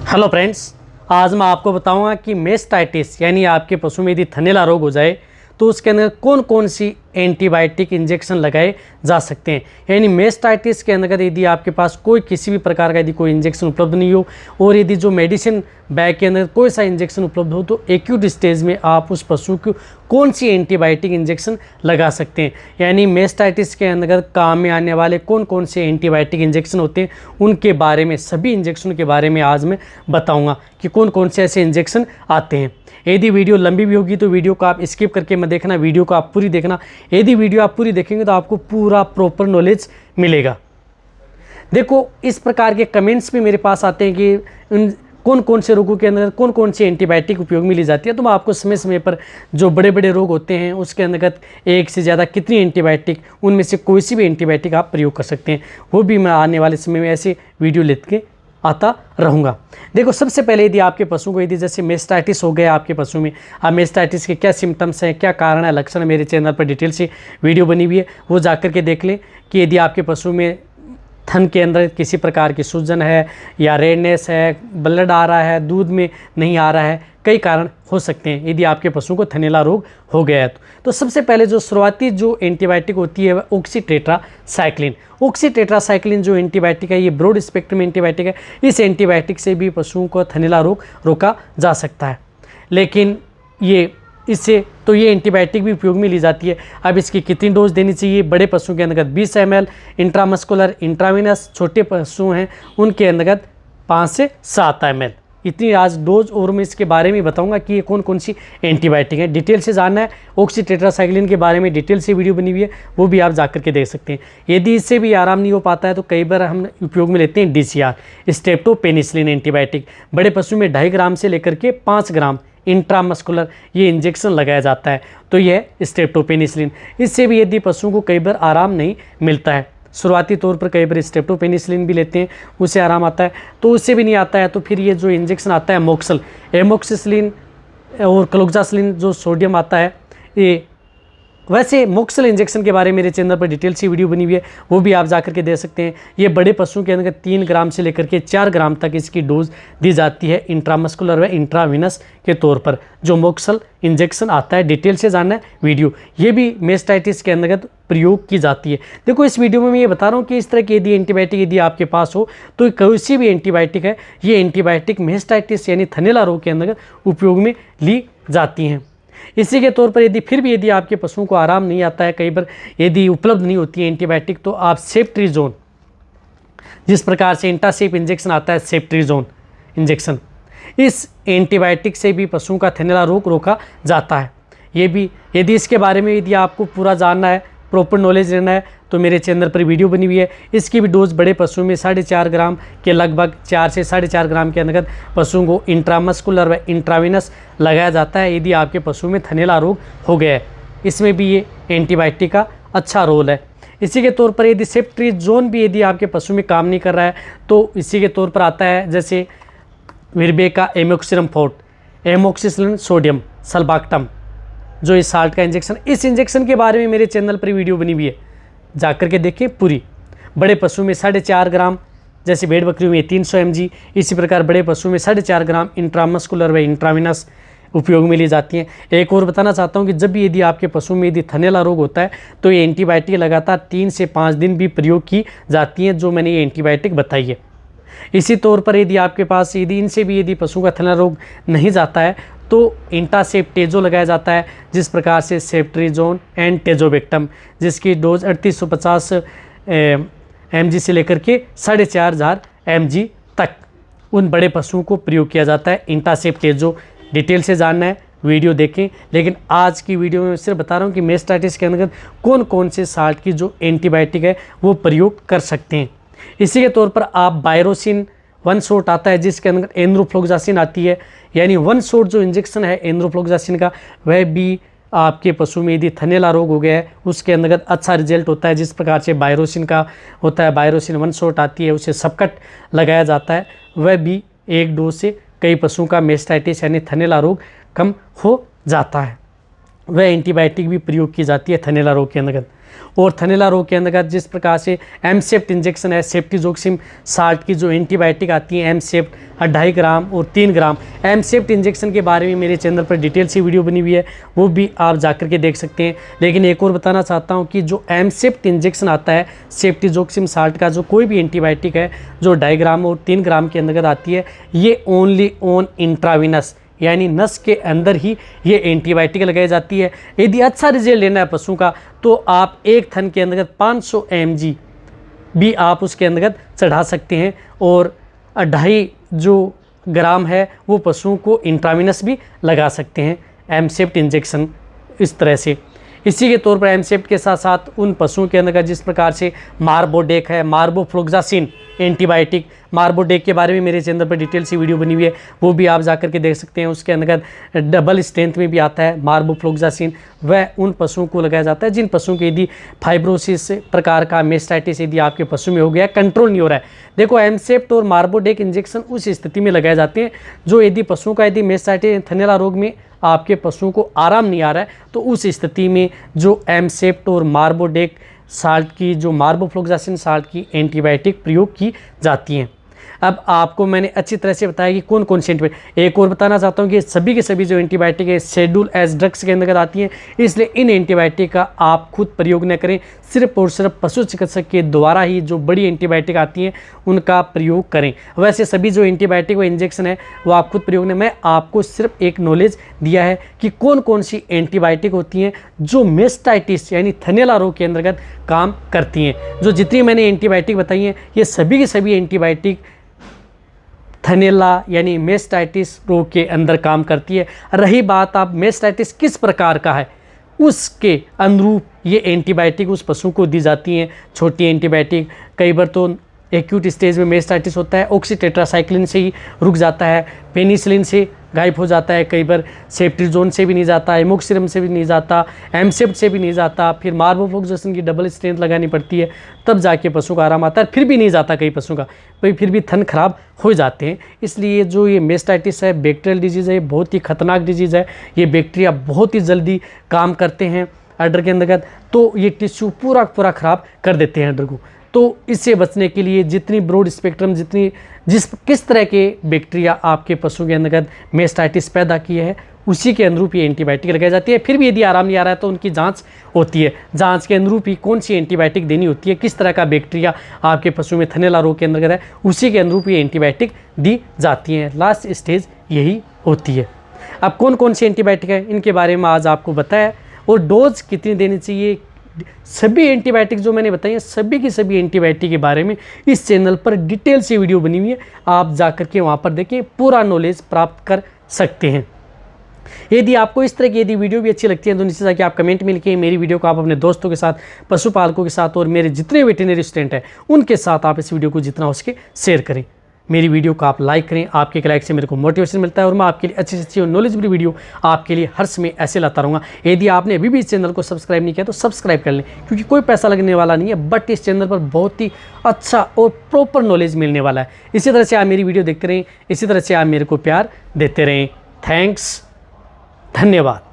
Hello friends, आज मैं आपको बताऊंगा कि मेस्टाइटिस यानी आपके पशु में यदि थनैला रोग हो जाए तो उसके अंदर कौन कौन सी एंटीबायोटिक इंजेक्शन लगाए जा सकते हैं। यानी मेस्टाइटिस के अंतर्गत यदि आपके पास कोई किसी भी प्रकार का यदि कोई इंजेक्शन उपलब्ध नहीं हो और यदि जो मेडिसिन बैग के अंदर कोई सा इंजेक्शन उपलब्ध हो तो एक्यूट स्टेज में आप उस पशु को कौन सी एंटीबायोटिक इंजेक्शन लगा सकते हैं। यानी मेस्टाइटिस के अंतर्गत काम में आने वाले कौन कौन से एंटीबायोटिक इंजेक्शन होते हैं उनके बारे में, सभी इंजेक्शन के बारे में आज मैं बताऊँगा कि कौन कौन से ऐसे इंजेक्शन आते हैं। यदि वीडियो लंबी भी होगी तो वीडियो को आप स्किप करके मत देखना, वीडियो को आप पूरी देखना। यदि वीडियो आप पूरी देखेंगे तो आपको पूरा प्रॉपर नॉलेज मिलेगा। देखो, इस प्रकार के कमेंट्स भी मेरे पास आते हैं कि कौन कौन से रोगों के अंदर कौन कौन सी एंटीबायोटिक उपयोग में ली जाती है। तो मैं आपको समय समय पर जो बड़े बड़े रोग होते हैं उसके अंतर्गत एक से ज़्यादा कितनी एंटीबायोटिक, उनमें से कोई सी भी एंटीबायोटिक आप प्रयोग कर सकते हैं, वो भी मैं आने वाले समय में ऐसे वीडियो लेके आता रहूँगा। देखो, सबसे पहले यदि आपके पशु को यदि जैसे मेस्टाइटिस हो गया आपके पशु में, अब मेस्टाइटिस के क्या सिम्टम्स हैं, क्या कारण है, लक्षण, मेरे चैनल पर डिटेल से वीडियो बनी हुई है, वो जा कर के देख लें कि यदि आपके पशु में थन के अंदर किसी प्रकार की सूजन है या रेडनेस है, ब्लड आ रहा है, दूध में नहीं आ रहा है, कई कारण हो सकते हैं यदि आपके पशु को थनैला रोग हो गया है। तो सबसे पहले जो शुरुआती जो एंटीबायोटिक होती है वह ऑक्सीटेट्रासाइक्लिन। ऑक्सीटेट्रासाइक्लिन जो एंटीबायोटिक है ये ब्रॉड स्पेक्ट्रम एंटीबायोटिक है। इस एंटीबायोटिक से भी पशुओं को थनैला रोग रोका जा सकता है, लेकिन ये एंटीबायोटिक भी उपयोग में ली जाती है। अब इसकी कितनी डोज देनी चाहिए? बड़े पशुओं के अंतर्गत 20 ml इंट्रामस्कुलर, इंट्रावेनस, छोटे पशु हैं उनके अंतर्गत 5 से 7 ml, इतनी आज डोज। और मैं इसके बारे में बताऊंगा कि ये कौन कौन सी एंटीबायोटिक है। डिटेल से जानना है ऑक्सीटेट्रासाइक्लिन के बारे में, डिटेल से वीडियो बनी हुई है, वो भी आप जाकर के देख सकते हैं। यदि इससे भी आराम नहीं हो पाता है तो कई बार हम उपयोग में लेते हैं DCR, स्ट्रेप्टोपेनिसिलिन एंटीबायोटिक। बड़े पशु में 2.5 ग्राम से लेकर के 5 ग्राम इंट्रामस्कुलर ये इंजेक्शन लगाया जाता है, तो यह स्ट्रेप्टोपेनिसिलिन। इससे भी यदि पशुओं को कई बार आराम नहीं मिलता है, शुरुआती तौर पर कई बार स्ट्रेप्टोपेनिसिलिन भी लेते हैं, उससे आराम आता है, तो उससे भी नहीं आता है तो फिर ये जो इंजेक्शन आता है मोक्सल, एमोक्सिसिलिन और क्लोक्सासिलिन जो सोडियम आता है ये। वैसे मोक्सल इंजेक्शन के बारे में मेरे चैनल पर डिटेल से वीडियो बनी हुई है, वो भी आप जाकर के देख सकते हैं। ये बड़े पशुओं के अंदर 3 ग्राम से लेकर के 4 ग्राम तक इसकी डोज दी जाती है इंट्रामस्कुलर व इंट्रावीनस के तौर पर। जो मोक्सल इंजेक्शन आता है, डिटेल से जानना है वीडियो, ये भी मेस्टाइटिस के अंतर्गत प्रयोग की जाती है। देखो, इस वीडियो में मैं ये बता रहा हूँ कि इस तरह की यदि एंटीबायोटिक यदि आपके पास हो तो कोई भी एंटीबायोटिक है, ये एंटीबायोटिक मेस्टाइटिस यानी थनैला रोग के अंतर्गत उपयोग में ली जाती हैं। इसी के तौर पर यदि आपके पशुओं को आराम नहीं आता है, कई बार यदि उपलब्ध नहीं होती है एंटीबायोटिक, तो आप सेफ्ट्रीजोन, जिस प्रकार से इंटासेप इंजेक्शन आता है, सेफ्ट्रीजोन इंजेक्शन, इस एंटीबायोटिक से भी पशुओं का थनैला रोग रोका जाता है। ये भी यदि इसके बारे में यदि आपको पूरा जानना है, प्रॉपर नॉलेज लेना है, तो मेरे चैनल पर वीडियो बनी हुई है। इसकी भी डोज बड़े पशुओं में 4.5 ग्राम के लगभग 4 से 4.5 ग्राम के अंतर्गत पशुओं को इंट्रामस्कुलर व इंट्रावीनस लगाया जाता है यदि आपके पशु में थनैला रोग हो गया है। इसमें भी ये एंटीबायोटिक का अच्छा रोल है। इसी के तौर पर यदि सेफ्ट्रीजोन भी यदि आपके पशु में काम नहीं कर रहा है तो इसी के तौर पर आता है जैसे विरबेका, एमोक्सिलम फोर्ट, एमोक्सिसिलिन सोडियम सल्बाक्टम, जो इस साल्ट का इंजेक्शन। इस इंजेक्शन के बारे में मेरे चैनल पर वीडियो बनी हुई है, जाकर के देखिए पूरी। बड़े पशु में 4.5 ग्राम, जैसे भेड़ बकरियों में 300 mg, इसी प्रकार बड़े पशु में 4.5 ग्राम इंट्रामस्कुलर व इंट्रावीनस उपयोग में ली जाती हैं। एक और बताना चाहता हूँ कि जब भी यदि आपके पशु में यदि थनैला रोग होता है तो ये एंटीबायोटिक लगातार 3 से 5 दिन भी प्रयोग की जाती हैं, जो मैंने ये एंटीबायोटिक बताई है। इसी तौर पर यदि आपके पास इनसे भी यदि पशु का थनैला रोग नहीं जाता है तो इंटासेप टेजो लगाया जाता है, जिस प्रकार से सेफ्ट्रीजोन एंड टेजोबेक्टम, जिसकी डोज 3850 mg से लेकर के 4500 mg तक उन बड़े पशुओं को प्रयोग किया जाता है। इंटासेप टेजो डिटेल से जानना है वीडियो देखें, लेकिन आज की वीडियो में सिर्फ बता रहा हूँ कि मेस्टाइटिस के अंतर्गत कौन कौन से साल्ट की जो एंटीबायोटिक है वो प्रयोग कर सकते हैं। इसी के तौर पर आप बायरोसिन 1 शॉट आता है, जिसके अंदर एंड्रोफ्लोक्सासिन आती है, यानी 1 शॉट जो इंजेक्शन है एंड्रोफ्लोक्सासिन का, वह भी आपके पशु में यदि थनैला रोग हो गया है उसके अंतर्गत अच्छा रिजल्ट होता है। जिस प्रकार से बायरोसिन का होता है, बायरोसिन 1 शॉट आती है, उसे सबकट लगाया जाता है, वह भी एक डोज से कई पशुओं का मेस्टाइटिस यानी थनैला रोग कम हो जाता है। वह एंटीबायोटिक भी प्रयोग की जाती है थनैला रोग के अंतर्गत। और थनैला रोग के अंतर्गत जिस प्रकार से एमसेप्ट इंजेक्शन है, सेफ्टिजोक्सिम साल्ट की जो एंटीबायोटिक आती है एमसेप्ट 2.5 ग्राम और 3 ग्राम, एमसेप्ट इंजेक्शन के बारे में मेरे चैनल पर डिटेल सी वीडियो बनी हुई है, वो भी आप जाकर के देख सकते हैं। लेकिन एक और बताना चाहता हूँ कि जो एमसेप्ट इंजेक्शन आता है सेफ्टिजोक्सिम साल्ट का, जो कोई भी एंटीबायोटिक है जो 2.5 ग्राम और 3 ग्राम के अंतर्गत आती है, ये ओनली ऑन इंट्राविनस यानी नस के अंदर ही ये एंटीबायोटिक लगाई जाती है। यदि अच्छा रिजल्ट लेना है पशु का तो आप एक थन के अंतर्गत 500 mg भी आप उसके अंतर्गत चढ़ा सकते हैं और 2.5 जो ग्राम है वो पशुओं को इंट्राविनस भी लगा सकते हैं एमसेप्ट इंजेक्शन इस तरह से। इसी के तौर पर एमसेप्ट के साथ साथ उन पशुओं के अंदर जिस प्रकार से मार्बोडेक है, मार्बोफ्लोक्सासिन एंटीबायोटिक, मार्बोडेक के बारे में मेरे चैनल पर डिटेल सी वीडियो बनी हुई है, वो भी आप जाकर के देख सकते हैं। उसके अंतर्गत डबल स्ट्रेंथ में भी आता है मार्बोफ्लोक्सासिन, वह उन पशुओं को लगाया जाता है जिन पशुओं के यदि फाइब्रोसिस प्रकार का मेस्टाइटिस यदि आपके पशु में हो गया, कंट्रोल नहीं हो रहा है। देखो एमसेप्ट और मार्बोडेक इंजेक्शन उस स्थिति में लगाए जाते हैं जो यदि पशुओं का यदि मेस्टाइटिस थनैला रोग में आपके पशुओं को आराम नहीं आ रहा है तो उस स्थिति में जो एमसेप्ट और मार्बोडेक साल्ट की, जो मार्बोफ्लोक्सासिन साल्ट की एंटीबायोटिक प्रयोग की जाती हैं। अब आपको मैंने अच्छी तरह से बताया कि कौन कौन से एंटीबायोटिक, एक और बताना चाहता हूँ कि सभी के सभी जो एंटीबायोटिक है शेड्यूल एज ड्रग्स के अंतर्गत आती हैं, इसलिए इन एंटीबायोटिक का आप खुद प्रयोग न करें, सिर्फ और सिर्फ पशु चिकित्सक के द्वारा ही जो बड़ी एंटीबायोटिक आती हैं उनका प्रयोग करें। वैसे सभी जो एंटीबायोटिक व इंजेक्शन है वो आप खुद प्रयोग न, मैं आपको सिर्फ एक नॉलेज दिया है कि कौन कौन सी एंटीबायोटिक होती हैं जो मेस्टाइटिस यानी थनैला रोग के अंतर्गत काम करती हैं। जो जितनी मैंने एंटीबायोटिक बताई हैं ये सभी के सभी एंटीबायोटिक थनैला यानी मेस्टाइटिस रोग के अंदर काम करती है। रही बात आप मेस्टाइटिस किस प्रकार का है, उसके अनुरूप ये एंटीबायोटिक उस पशु को दी जाती हैं। छोटी एंटीबायोटिक, कई बार तो एक्यूट स्टेज में मेस्टाइटिस होता है ऑक्सीटेट्रासाइक्लिन से ही रुक जाता है, पेनिसिलिन से गायब हो जाता है, कई बार सेफ्ट्रिजोन से भी नहीं जाता, एमोक्सिलिन से भी नहीं जाता, एमसेप्ट से भी नहीं जाता, फिर मार्बोफ्लोक्सासिन की डबल स्ट्रेंथ लगानी पड़ती है, तब जाके पशु का आराम आता है, फिर भी नहीं जाता कई पशुओं का, भाई फिर भी थन खराब हो जाते हैं। इसलिए जो ये मेस्टाइटिस है बैक्टीरियल डिजीज़ है, बहुत ही खतरनाक डिजीज़ है। ये बैक्टीरिया बहुत ही जल्दी काम करते हैं अडर के अंतर्गत, तो ये टिश्यू पूरा पूरा ख़राब कर देते हैं अडर को। तो इससे बचने के लिए जितनी ब्रॉड स्पेक्ट्रम किस तरह के बैक्टीरिया आपके पशु के अंतर्गत मेस्टाइटिस पैदा किए है उसी के अनुरूप ये एंटीबायोटिक लगाई जाती है। फिर भी यदि आराम नहीं आ रहा है तो उनकी जांच होती है, जांच के अनुरूप ही कौन सी एंटीबायोटिक देनी होती है, किस तरह का बैक्टीरिया आपके पशु में थनैला रोग के अंतर्गत है, उसी के अनुरूप ये एंटीबायोटिक दी जाती हैं। लास्ट स्टेज यही होती है। अब कौन कौन सी एंटीबायोटिक है इनके बारे में आज आपको बताया, और डोज कितनी देनी चाहिए, सभी एंटीबायोटिक जो मैंने बताई हैं सभी की सभी एंटीबायोटिक के बारे में इस चैनल पर डिटेल से वीडियो बनी हुई है, आप जाकर के वहाँ पर देखिए, पूरा नॉलेज प्राप्त कर सकते हैं। यदि आपको इस तरह की यदि वीडियो भी अच्छी लगती है तो नीचे जाके आप कमेंट में लिखिए। मेरी वीडियो को आप अपने दोस्तों के साथ, पशुपालकों के साथ और मेरे जितने वेटरनरी स्टूडेंट हैं उनके साथ आप इस वीडियो को जितना हो सके शेयर करें। मेरी वीडियो को आप लाइक करें, आपके एक लाइक से मेरे को मोटिवेशन मिलता है और मैं आपके लिए अच्छी से अच्छी और नॉलेजेबल वीडियो आपके लिए हर समय ऐसे लाता रहूँगा। यदि आपने अभी भी इस चैनल को सब्सक्राइब नहीं किया तो सब्सक्राइब कर लें, क्योंकि कोई पैसा लगने वाला नहीं है, बट इस चैनल पर बहुत ही अच्छा और प्रॉपर नॉलेज मिलने वाला है। इसी तरह से आप मेरी वीडियो देखते रहें, इसी तरह से आप मेरे को प्यार देते रहें। थैंक्स, धन्यवाद।